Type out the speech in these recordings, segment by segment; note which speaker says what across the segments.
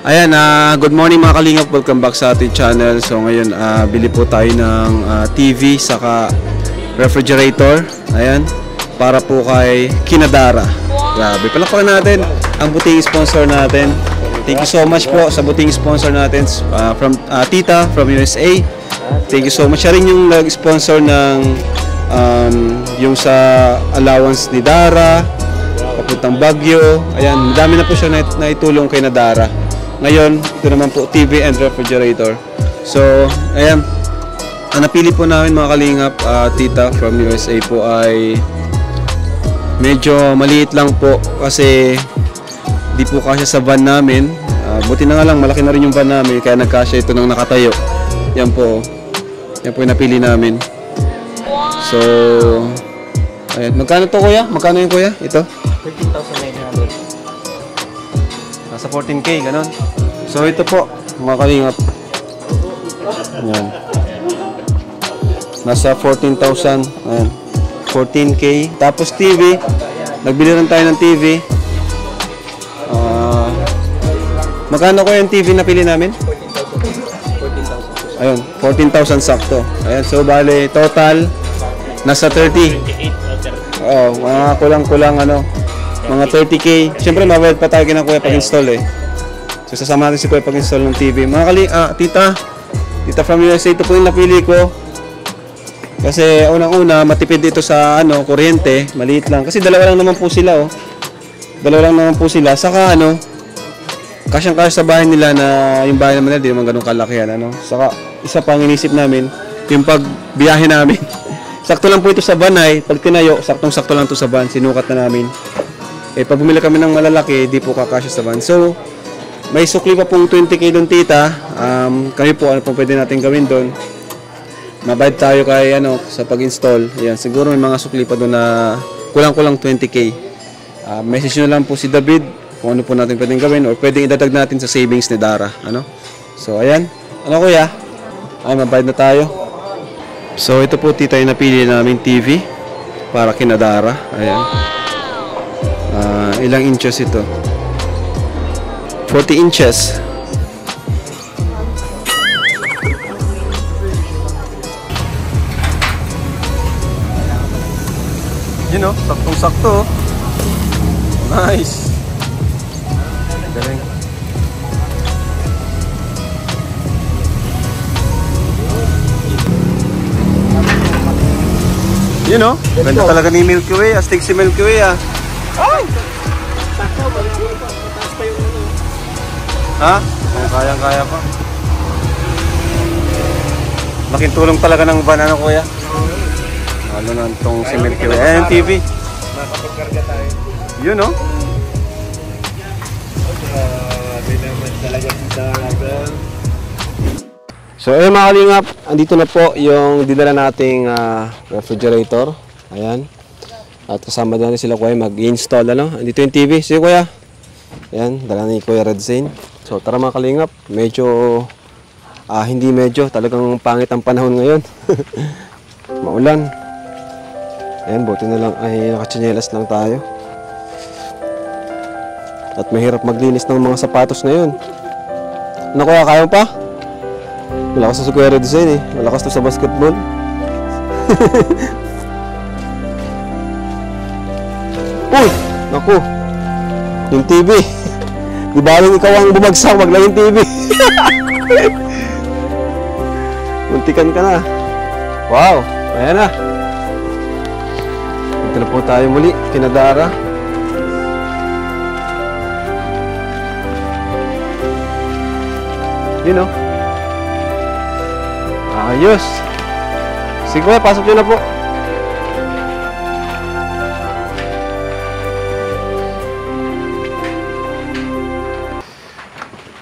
Speaker 1: Ayan, good morning mga kalingap. Welcome back sa ating channel. So ngayon, bili po tayo ng TV saka refrigerator. Ayan, para po kay Kinadara. Grabe, palakpakan natin ang buting sponsor natin. Thank you so much po sa buting sponsor natin from Tita from USA. Thank you so much. Siya rin yung nag-sponsor ng yung sa allowance ni Dara papuntang Baguio. Ayan, madami na po siya na itulong kay Nadara. Ngayon, ito naman po TV and refrigerator. So, ayan, ang napili po namin mga kalingap, Tita from USA po ay medyo maliit lang po kasi di po kasya sa van namin. Buti na nga lang, malaki na rin yung van namin kaya nagkasya ito nang nakatayo. Yan po yung napili namin. So, ayan, magkano to kuya? Magkano yung kuya? Ito?
Speaker 2: 13,900.
Speaker 1: Nasa 14K, ganun. So ito po, mga kalingap. Ayan. Nasa 14,000. Ayan. 14K. Tapos TV. Nagbili rin tayo ng TV. Magkano ko yung TV na pili namin?
Speaker 2: 14,000.
Speaker 1: Ayun, 14,000 sakto. Ayan, so bale, total, nasa 30. Oo, mga kulang-kulang ano. Mga 30K. Siyempre, mabait pa tayo kina Kuya pag-install eh. So, sasama natin si Kuya pag-install ng TV. Mga Tita from USA, ito po yung napili ko. Kasi unang-una, matipid dito sa kuryente. Maliit lang. Kasi dalawa lang naman po sila oh. Dalawa lang naman po sila. Saka kasyang-kasya sa bahay nila na yung bahay naman nila, di naman ganun kalakihan. Saka, isa pang inisip namin, yung pagbiyahe namin. Sakto lang po ito sa banay. Pag tinayo, saktong-sakto lang ito sa van. Sinukat na namin. Pag bumili kami ng malalaki, di po kakasya sa van. So, may sukli pa pong 20K doon, Tita. Kami po, ano pong pwede natin gawin doon? Mabayad tayo kay, sa pag-install. Ayan, siguro may mga sukli pa doon na kulang-kulang 20K. Message nyo lang po si David kung ano po natin pwedeng gawin or pwedeng idadag natin sa savings ni Dara. So, ayan. Kuya? Ay, mabayad na tayo. So, ito po, Tita, yung napili namin TV para kina Dara. Ayan. Ilang inches ito? 40 inches. Yun oh, saktong-sakto. Nice. Galing. Yun oh, ganda talaga ni Milky Way. Astig si Milky Way ah. Ay! Ha? Kayang-kaya pa. Laking tulong talaga ng van, kuya? Na itong si Milky Way. Ayan yung TV.
Speaker 2: Makapagkarga tayo.
Speaker 1: Yun, no?
Speaker 2: Grabe naman talaga si Dara.
Speaker 1: So, ayun mga kalingap. Andito na po yung dinala nating refrigerator. Ayan. At kasama doon sila kuya mag-install. Andito yung TV. Sige kuya. Ayan. Dala ni Kuya Red Zane. So, tara mga kalingap. Medyo, hindi medyo. Talagang pangit ang panahon ngayon. Maulan. Ayan, buti na lang ay nakatsinelas lang tayo. At mahirap maglinis ng mga sapatos ngayon. Kuya, kaya mo pa? Malakas na si Kuya Red Zane eh. Malakas to sa basketball. Uy! Naku! Yung TV. Di baling ikaw ang bumagsak, wag lang yung TV. Muntikan ka na. Wow! Ayan na. Ito na po tayo muli, kina Dara. Yun o. Ayos. Sige, pasok nyo na po.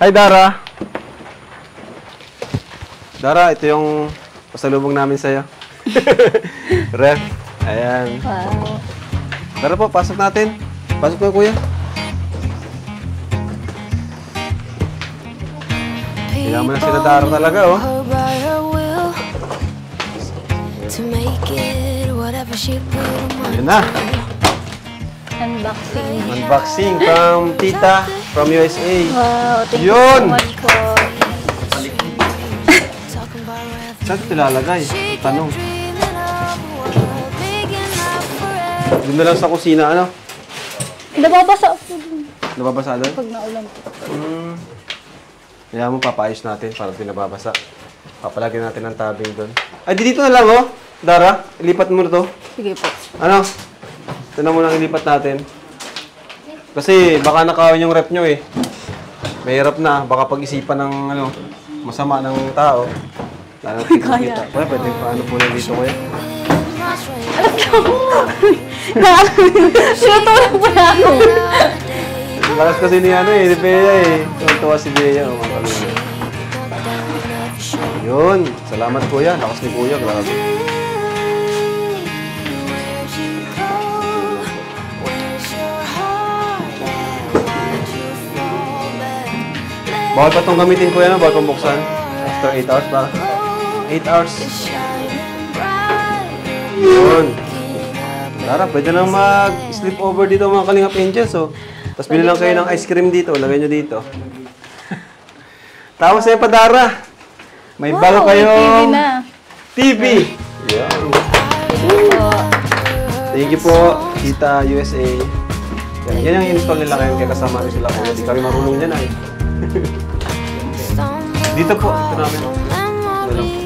Speaker 1: Hi Dara. Dara, ito yung pasalubong namin sa'yo. Ref. Ayan.
Speaker 3: Wow.
Speaker 1: Dara po, pasok natin. Pasok po kuya. Kaya mo na sila Dara talaga oh. Ayan na.
Speaker 3: Unboxing.
Speaker 1: Unboxing from Tita from USA.
Speaker 3: Wow, thank
Speaker 1: Yun!
Speaker 3: you so much po.
Speaker 1: Saan ito nilalagay? Tanong. Doon na lang sa kusina, ano?
Speaker 3: Nababasa po dun
Speaker 1: Nababasa doon?
Speaker 3: pag naulan po.
Speaker 1: Kaya mo, papaayos natin para di nababasa. Papalagyan natin ang tabing doon. Ay, dito na lang, oh. Dara, ilipat mo na to.
Speaker 3: Sige po.
Speaker 1: Ano? Ito na muna ang ilipat natin. Kasi baka nakawin yung rep nyo eh. Mahirap na. Baka pag-isipan ng ano, masama ng tao. Lalo kita. Kuya, pwede paano po na dito kuya?
Speaker 3: Sinutulog po na ako.
Speaker 1: Lakas kasi ni ano eh, ni Bea eh. Tuwa si Bea. Oh, yun. Salamat kuya. Lakas ni kuya. Grabe. Bawal pa itong gamitin kuya, no? Bawal pang buksan. After 8 hours ba? 8 hours. Yun. Tara, pwede nang mag-sleep over dito mga Kalingap Angels, oh. Tapos bili lang kayo ng ice cream dito. Lagay nyo dito. Tapos sa'yo pa, Dara. May bago kayong
Speaker 3: TV na.
Speaker 1: TV. Yan. Thank you po, Tita USA. Yan ang install nila ngayon kaya kasama rin sila. Kung hindi kami marunong dyan ay. Dito po, ito namin. Ito lang po.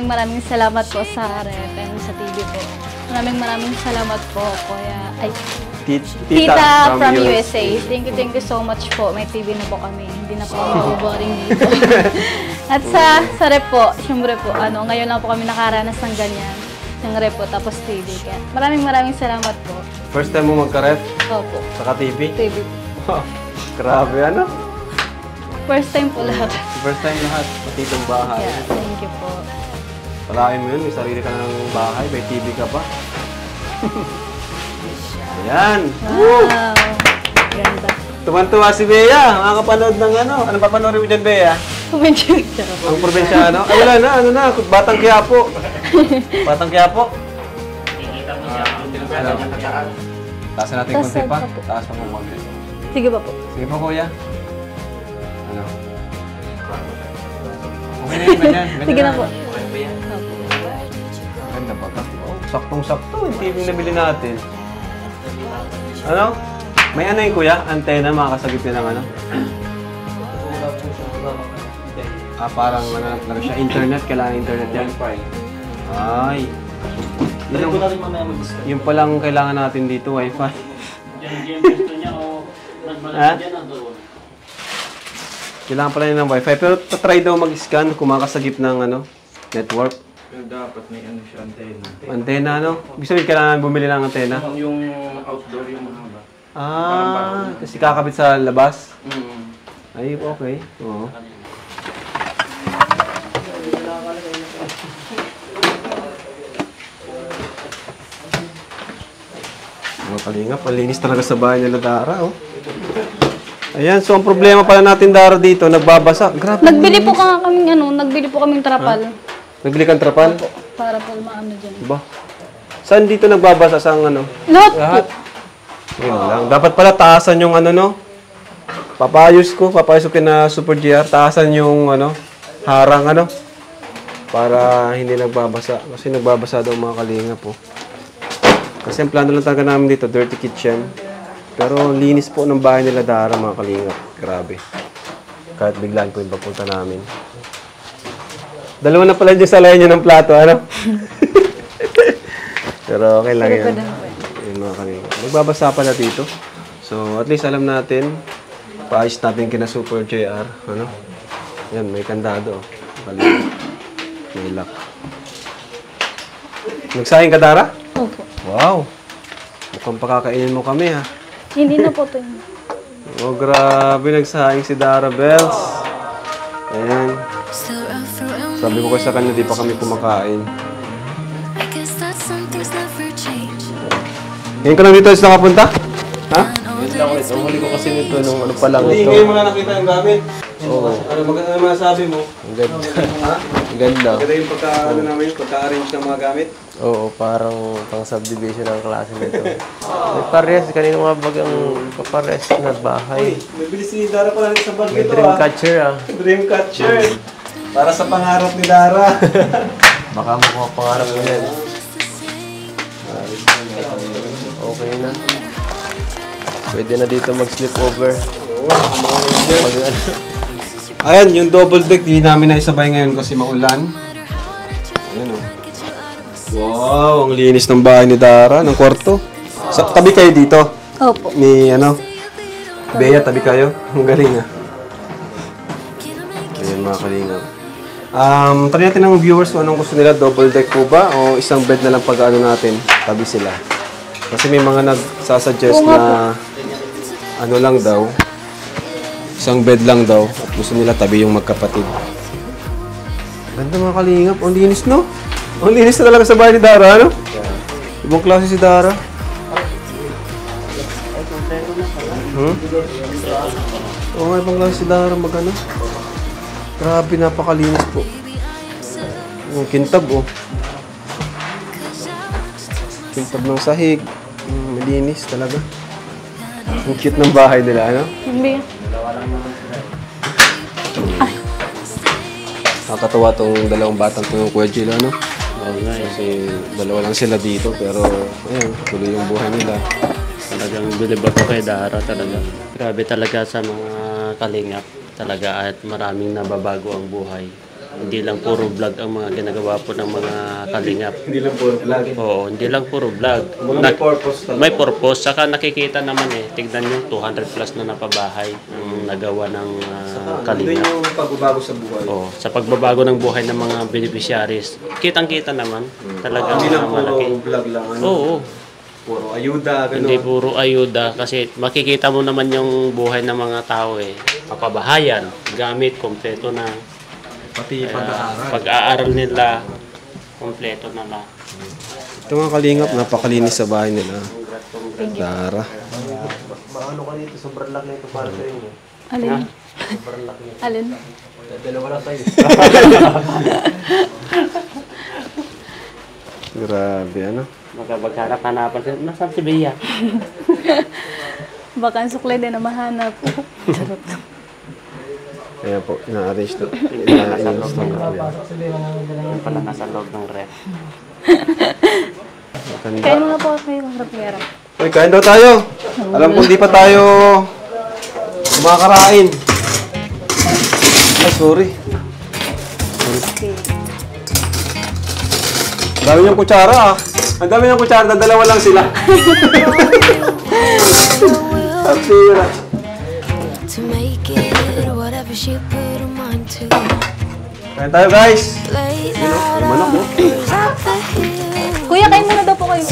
Speaker 3: Maraming salamat po sa rep and sa TV po. Maraming salamat po, Kuya. Ay, Tita from USA. Thank you so much po. May TV na po kami. Hindi na po kami maboboring dito. At sa rep po, syempre po, ngayon lang po kami nakaranas ng ganyan. Ng rep po, tapos TV. Kaya maraming salamat po.
Speaker 1: First time mo magka-ref?
Speaker 3: Opo.
Speaker 1: Saka TV?
Speaker 3: TV.
Speaker 1: Grabe, ano?
Speaker 3: First time po lahat.
Speaker 1: First time lahat, pati itong bahay.
Speaker 3: Yeah, thank you po.
Speaker 1: Palain mo yun, may sarili ka ng bahay, may TV ka pa. Ayan!
Speaker 3: Wow! Ganda.
Speaker 1: Tuman-tuwa si Bea, makakapanood ng ano. Ano papanoorin mo dyan, Bea?
Speaker 3: Medyo
Speaker 1: Ang probinsyano? Ay, wala na, ano na, Batang Quiapo. Batang Quiapo? Taasan natin konti pa? Taas pa mo konti.
Speaker 3: Sige pa po.
Speaker 1: Sige pa, kuya. Ano? Okay na yun, ganyan.
Speaker 3: Sige na po.
Speaker 1: Ganda ba ka? Saktong-sakto yung TV na bili natin. Ano? May ano yung kuya? Antena, makakasagip yun ng ano? Parang ano siya, internet. Kailangan internet yan. Ay. Yung palang kailangan natin dito, wifi. Ha? Kailangan pala yun ng wifi. Pero try daw mag-scan kung makakasagip ng ano, network.
Speaker 2: Pero dapat may ano siya, antena.
Speaker 1: Antena, no? Ibig sabihin, kailangan bumili ng antena?
Speaker 2: Yung outdoor, yung mahaba.
Speaker 1: Kasi kakabit sa labas?
Speaker 2: Mm.
Speaker 1: Ay, okay. Oo. Mga kalingap, malinis talaga sa bahay nila Dara, oh. Ayan, so ang problema pala natin Dara dito, nagbabasa. Grabe.
Speaker 3: Nagbili po kaming trapal.
Speaker 1: Nagbili kang trapal?
Speaker 3: Para po maano dyan.
Speaker 1: Diba? Saan dito nagbabasa sa ano?
Speaker 3: Lahat po.
Speaker 1: Yun lang. Dapat pala taasan yung ano, no? Papayos ko kina Super GR. Taasan yung ano, harang ano. Para hindi nagbabasa. Kasi nagbabasa daw mga kalingap po. Kasi ang plano lang talaga namin dito, dirty kitchen. Pero linis po ng bahay nila Dara mga kalingap. Grabe. Kahit biglaan po yung pagpunta namin. Dalawa na pala dyan sa layan nyo ng plato, ano? Pero okay lang yan. Yun mga kalingap. Magbabasa pala dito. So at least alam natin, paayos natin kina Super JR. Ano? Yan, may kandado. Kalingap. May lock. Nagsayang ka, Dara?
Speaker 3: Opo.
Speaker 1: Wow! Mukhang pakakainin mo kami, ha?
Speaker 3: Hindi na po ito.
Speaker 1: Oh, grabe. Nagsahing si Dara Bells. Ayan. Sabi ko kasi sa kanya, di pa kami kumakain. Ngayon ka lang dito sa nakapunta? Ha? Huli ko kasi nito nung ano pa lang ito. Hindi, ngayon mo na nakita yung gamit.
Speaker 4: Oo.
Speaker 1: Ano maganda masabi mo?
Speaker 4: Ang ganda.
Speaker 1: Ha?
Speaker 4: Ang ganda.
Speaker 1: Maganda yung pagka-arrange ng mga gamit.
Speaker 4: Oo, parang pang subdivision ang klase nito. May pares, kanina mga bagang papares na bahay.
Speaker 1: May bilis ni Dara pala sa bag
Speaker 4: May
Speaker 1: nito
Speaker 4: dream catcher
Speaker 1: Dreamcatcher. Para sa pangarap ni Dara.
Speaker 4: Baka makuha pangarap mo yan. Okay na. Pwede na dito mag-sleep over.
Speaker 1: Ayan, yung double deck, di namin naisabay ngayon kasi maulan. Ayan o. Wow, ang linis ng bahay ni Dara, ng kwarto. Tabi kayo dito?
Speaker 3: Opo.
Speaker 1: Ni Bea, tabi kayo? Ang galing Ayan mga kalinga. Try natin ng viewers kung anong gusto nila, double deck po ba o isang bed na lang pag-ano natin, tabi sila. Kasi may mga nagsasuggest na ano lang daw, isang bed lang daw at gusto nila tabi yung magkapatid. Ganda mga kalingap, ang linis no? Ang linis na talaga sa bahay ni Dara, ano? Ibang klase si Dara. Oo, ibang klase si Dara magano. Grabe, napakalinis po. Yung kintab, oh. Kintab ng sahig. Malinis talaga. Ang cute ng bahay nila, ano?
Speaker 3: Hindi.
Speaker 1: Nakakatawa tong dalawang batang to yung Kuya Jill, ano? Oo nga, kasi dalawa lang sila dito, pero ayun, tuloy yung buhay nila.
Speaker 5: Talagang bilib ako kay Dara talaga. Grabe talaga sa mga kalingap talaga at maraming nababago ang buhay. Hindi lang puro vlog ang mga ginagawa po ng mga kalingap.
Speaker 1: Hindi lang puro vlog.
Speaker 5: Oo, hindi lang puro vlog.
Speaker 1: May purpose talaga.
Speaker 5: May purpose. Saka nakikita naman Tignan nyo, 200 plus na napabahay ang nagawa ng
Speaker 1: Doon
Speaker 5: kalingap.
Speaker 1: yung pagbabago sa buhay.
Speaker 5: Oo, sa pagbabago ng buhay ng mga beneficiaries. Kitang-kita naman. Talagang
Speaker 1: Hindi lang puro
Speaker 5: malaki.
Speaker 1: vlog lang, ano?
Speaker 5: Oo.
Speaker 1: Puro ayuda, gano'n.
Speaker 5: Hindi puro ayuda kasi makikita mo naman yung buhay ng mga tao Kapabahayan, gamit, kompleto na.
Speaker 1: Pati pag-aaral.
Speaker 5: Pag-aaral nila, kompleto na na.
Speaker 1: Ito mga kalingap, napakalinis sa bahay nila. Dara.
Speaker 4: Maano ka dito, sobrang laki nito para sa inyo.
Speaker 3: Alin? Alin?
Speaker 4: Dalawa lang tayo.
Speaker 1: Grabe, ano?
Speaker 5: Maghanap-hanapan sila. Nasaan si Bea?
Speaker 3: Baka ang suklay din na mahanap. Charot.
Speaker 1: Ayan po, ina-arrange to. Ina-install na.
Speaker 5: Yung pala nasa loob ng ref.
Speaker 3: Kain mo na po kayo ng rapera.
Speaker 1: Uy, kain daw tayo. Alam ko hindi pa tayo kumakarain. Ay, sorry. Ang dami niyang kutsara Ang dami niyang kutsara, dalawa lang sila. Ang tira.
Speaker 6: To make it whatever she put her mind to.
Speaker 1: Kain tayo, guys.
Speaker 6: Late night
Speaker 1: Manok, no?
Speaker 6: up the hill.
Speaker 3: Kuya, kain muna daw po kayo.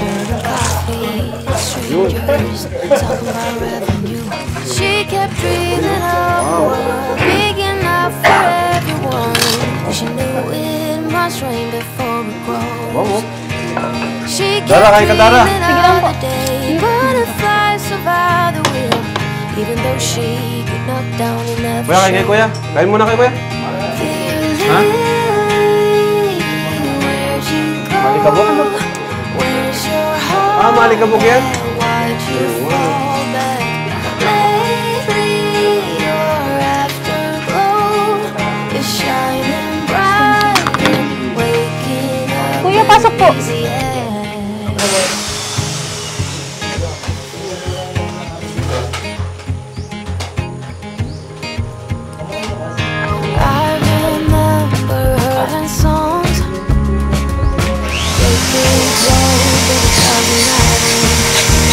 Speaker 6: Coffee, strangers talking about revenue. She kept dreaming of a world big enough for everyone. She knew it must rain before it grows. She
Speaker 1: Dara,
Speaker 6: kept
Speaker 1: kain ka, Dara.
Speaker 6: dreaming of the day butterflies survive the wheel. Even though she get knocked down and never
Speaker 1: Kuya, kain kayo, kuya. Kain muna kayo, kuya. Ha? Malikabok? Malikabok yan?
Speaker 3: Kuya, pasok po.
Speaker 6: I remember hearing songs. They could go, but it doesn't matter.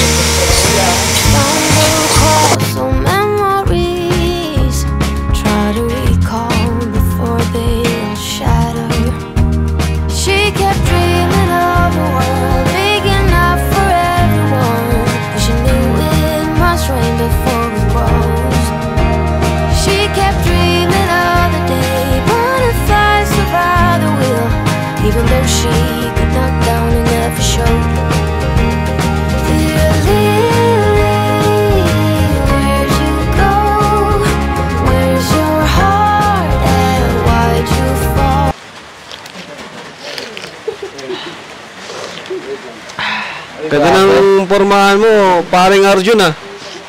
Speaker 1: Ganda ng pormahan mo, paring Arjun ah.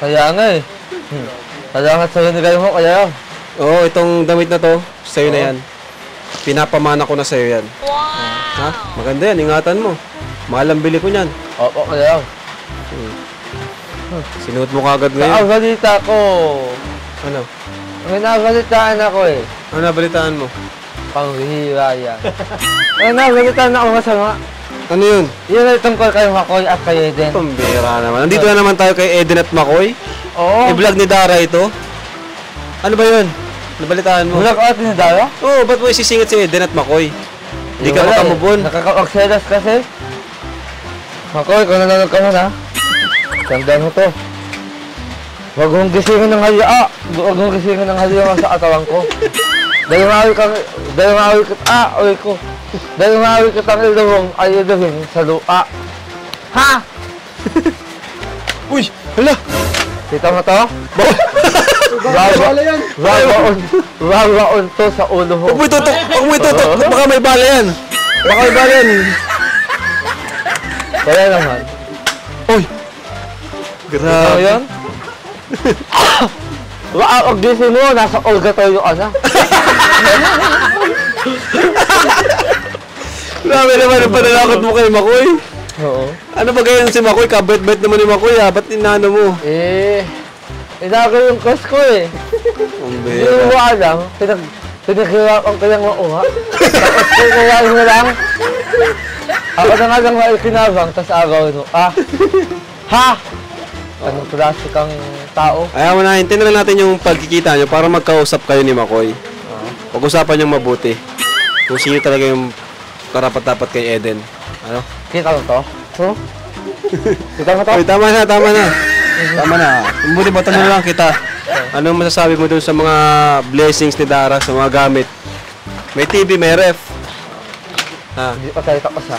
Speaker 4: Kaya nga eh. Kaya nga sa'yo nilagay mo, kaya.
Speaker 1: Oo, itong damit na to, sa'yo na yan. Pinapamana ko na sa'yo yan. Ha? Maganda yan, ingatan mo. Mahal ang bili ko niyan.
Speaker 4: Oo, kaya.
Speaker 1: Sinuot mo kagad
Speaker 4: Sa
Speaker 1: ngayon.
Speaker 4: balita ko,
Speaker 1: Ano?
Speaker 4: ang nabalitaan ako eh.
Speaker 1: Ano nabalitaan mo?
Speaker 4: Panghihira yan. Ang nabalitaan ako masama.
Speaker 1: Ano yun?
Speaker 4: Yun ay tungkol kay Makoy at kay Eden.
Speaker 1: Pambira naman. Nandito na naman tayo kay Eden at Makoy.
Speaker 4: Oo.
Speaker 1: I-vlog ni Dara ito. Ano ba yun? Nabalitaan mo?
Speaker 4: Mula ko at Dara?
Speaker 1: Oo, ba't mo isisingit si Eden at Makoy? Hindi ka makamubon.
Speaker 4: Nakaka-oxedas kasi. Makoy, kung nanonood ka man ha. Tandaan mo to. Huwag mong gisingin ng halya. Huwag mong gisingin ng halya sa katawan ko. Dahil maawi kita, uy ko. Dahil maawi kitang ilawang ay ilawin sa lupa. Ha?
Speaker 1: Uy! Hala!
Speaker 4: Kita mo to? Babaon to sa ulo mo.
Speaker 1: Huwag mo itutok! Huwag mo itutok! Baka may bala yan! Baka may bala yan!
Speaker 4: Kaya naman.
Speaker 1: Uy!
Speaker 4: Ano
Speaker 1: Grabe!
Speaker 4: yun? Pag gising mo, nasa Olgatorio ka na.
Speaker 1: Grabe naman ang panalakot mo kay Makoy.
Speaker 4: Oo.
Speaker 1: Ano ba ganyan si Makoy? Kabait-bait naman ni Makoy ha. Ba't inano mo?
Speaker 4: Inagay yung crush ko eh. Hindi mo alam, pinaghirapan ko yung mauha. Tapos kukuhain mo lang. Ako na nga lang maikinabang, tas agaw mo. Ha? Anong klase kang tao?
Speaker 1: Ayaw mo na, hintayin na natin yung pagkikita nyo para magkausap kayo ni Makoy. Pag-usapan nyo mabuti. Kung sino talaga yung karapat-dapat kay Eden. Ano?
Speaker 4: Kita mo to? Kita mo to?
Speaker 1: Uy, tama na, tama na. Tama na. Mabuti ba tanong lang kita. Anong masasabi mo dun sa mga blessings ni Dara, sa mga gamit? May TV, may ref.
Speaker 4: Hindi pa tayo tapos ha.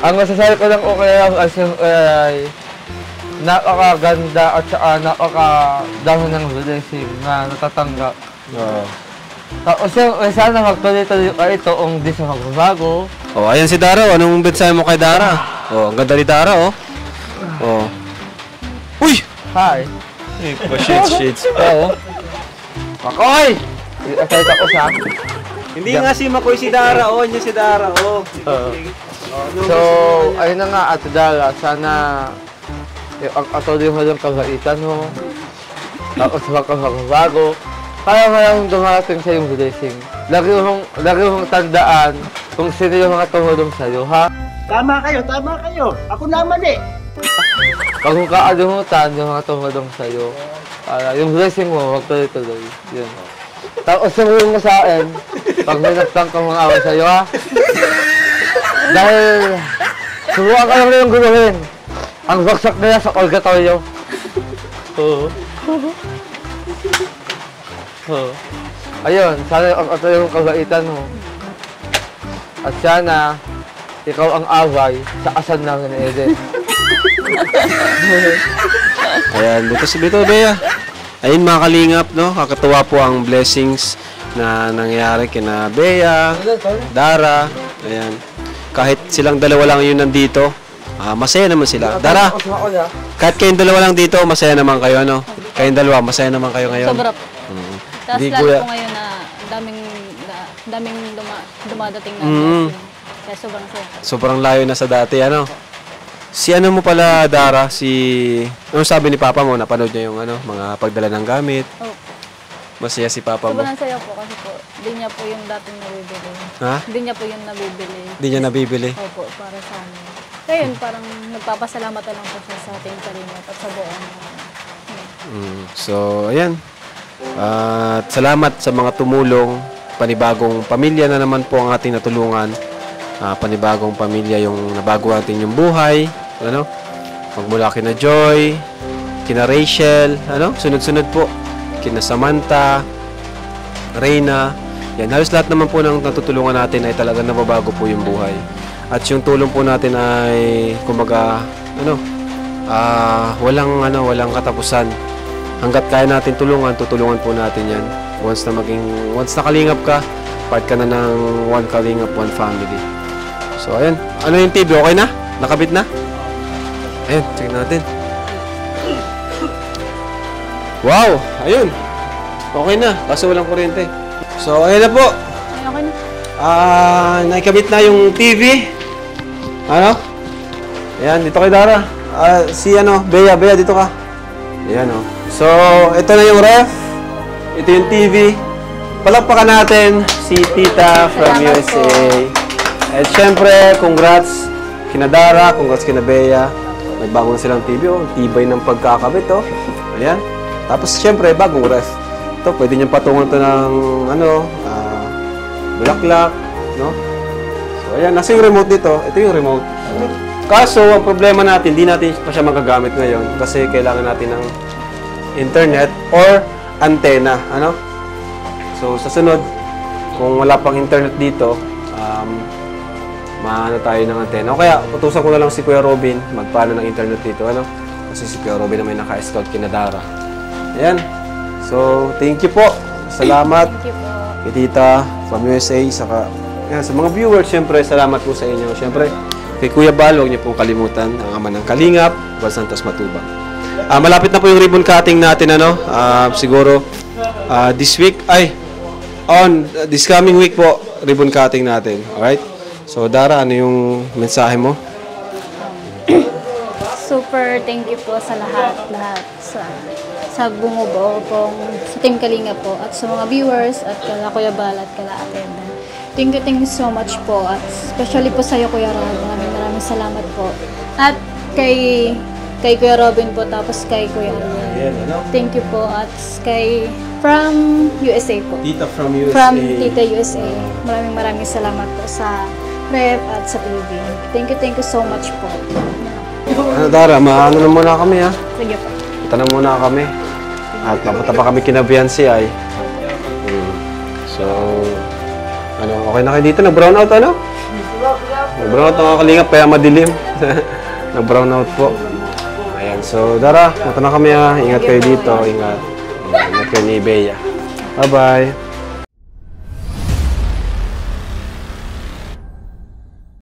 Speaker 4: Ang masasabi ko lang okay ay napakaganda at saka napakadami ng blessing na natatanggap. Tapos sana magtuloy-tuloy ka itoong di sa magbabago.
Speaker 1: Oh, ayan si Dara. Anong mensahe mo kay Dara? Oh, ang ganda ni Dara, oh. Oh. Uy!
Speaker 4: Hi!
Speaker 1: Pa-shades.
Speaker 4: Oo. Makoy! Hindi pa tayo tapos ha.
Speaker 1: Hindi nga si Makoy si Dara, oh. Niya si Dara, oh.
Speaker 4: So, ayun na nga, Ate Dara, sana ang atuloy mo yung kabaitan mo. Tapos magbabago. Kaya maraming dumarating sa iyong blessing. Lagi mong tandaan kung sino yung mga tumulong sa'yo, ha?
Speaker 7: Tama kayo, tama kayo. Ako naman eh.
Speaker 4: Pag mong kaalimutan yung mga tumulong sa'yo, para yung blessing mo, huwag tuloy-tuloy. Yun. Tapos sabihin mo sa akin, pag may nagtangkang mga away sa'yo, ha? Dahil subukan ka lang yung guluhin. Ang baksak nila sa Olgatorio. Oo. Ayun, sana ang yung kabaitan mo. At sana, ikaw ang away sa kasal namin ni Eden.
Speaker 1: Ayan, dito, Bea. Ayun mga kalingap, no? Kakatuwa po ang blessings na nangyari kina Bea, Dara. Ayan. Kahit silang dalawa lang yun nandito, masaya naman sila. Dara, kahit kayong dalawa lang dito, masaya naman kayo, ano? Kayong dalawa, masaya naman kayo ngayon.
Speaker 3: Sobra po. Tapos
Speaker 1: Hindi,
Speaker 3: lalo
Speaker 1: kuya.
Speaker 3: po ngayon na daming dumadating na blessing. Kaya sobrang saya.
Speaker 1: Sobrang layo na sa dati, ano? Si ano mo pala, Dara, ano sabi ni Papa mo? Napanood niya yung ano, mga pagdala ng gamit.
Speaker 3: Oh,
Speaker 1: Masaya si Papa mo.
Speaker 3: sobrang saya po kasi po, di niya po yung dating nabibili.
Speaker 1: Ha?
Speaker 3: Di niya po yung nabibili.
Speaker 1: Hindi niya nabibili.
Speaker 3: Opo, para sa amin. Kaya yun, parang nagpapasalamat na lang po siya sa ating kalingat at sa buong.
Speaker 1: So, ayan. At salamat sa mga tumulong. Panibagong pamilya na naman po ang ating natulungan. Panibagong pamilya yung nabago ating yung buhay. Ano? Magmula kina Joy, kina Rachel, ano? Sunod-sunod po. Kina Samantha, Reyna. Yan, halos lahat naman po ng natutulungan natin ay talagang nababago po yung buhay. At yung tulong po natin ay kumaga, walang katapusan. Hanggat kaya natin tulungan, tutulungan po natin yan. Once na kalingap ka, part ka na ng one kalingap, one family. So, ayun. Ano yung TV? Okay na? Nakabit na? Ayun, check natin. Wow! Ayun. Okay na. Kaso walang kuryente. So, ayun na po.
Speaker 3: Ay, okay na.
Speaker 1: Naikabit na yung TV. Ano? Ayan, dito kay Dara. Si Bea, dito ka. Ayan, oh. So, ito na yung ref. Ito yung TV. Palakpakan natin si Tita from
Speaker 3: Salamat
Speaker 1: USA.
Speaker 3: po.
Speaker 1: At syempre, congrats kina Dara, congrats kina Bea. Nagbago na silang TV, oh. Tibay ng pagkakabit, oh. Ayan. Tapos, syempre, bagong ref. Ito, pwede niyang patungan ito ng, bulaklak, no? So, ayan. Nasa yung remote dito. Ito yung remote. Kaso, ang problema natin, di natin pa siya magagamit ngayon kasi kailangan natin ng internet or antena, ano? So, sa sunod, kung wala pang internet dito, maano tayo ng antena. O kaya, utusan ko na lang si Kuya Robin magpaano ng internet dito, ano? Kasi si Kuya Robin na may naka-scout kina Dara. Ayan. So, thank you po. Salamat
Speaker 3: Thank you po.
Speaker 1: kay Tita from USA. Saka, yan, sa mga viewers, syempre, salamat po sa inyo. Syempre, kay Kuya Bal, huwag niyo pong kalimutan, ang ama ng Kalingap, Bal Santos Matubang. Malapit na po yung ribbon cutting natin, ano? Siguro, this week, this coming week po, ribbon cutting natin. Alright? So, Dara, ano yung mensahe mo?
Speaker 3: Super thank you po sa lahat sa bumubuo pong sa Team Kalinga po at sa mga viewers at kala Kuya Bal at kala Atenda. Thank you so much po at especially po sa iyo Kuya Rob. Maraming salamat po. At kay Kuya Robin po tapos kay Kuya Ariel. Thank you po at kay from USA po.
Speaker 1: Tita from USA.
Speaker 3: From Tita USA. Maraming salamat po sa rep at sa TV. Thank you so much po.
Speaker 1: Dara, maano na muna kami, ha?
Speaker 3: Sige po.
Speaker 1: Punta na muna kami. At papunta pa kami kina Beyonce, ay. So, okay na kayo dito? Nag-brown out, ano? Nag-brown out ang Kalingap, kaya madilim. Nag-brown out po. Ayan, so, Dara, punta na kami, ha? Ingat kayo dito, ingat. Ingat kayo ni Bea. Bye-bye.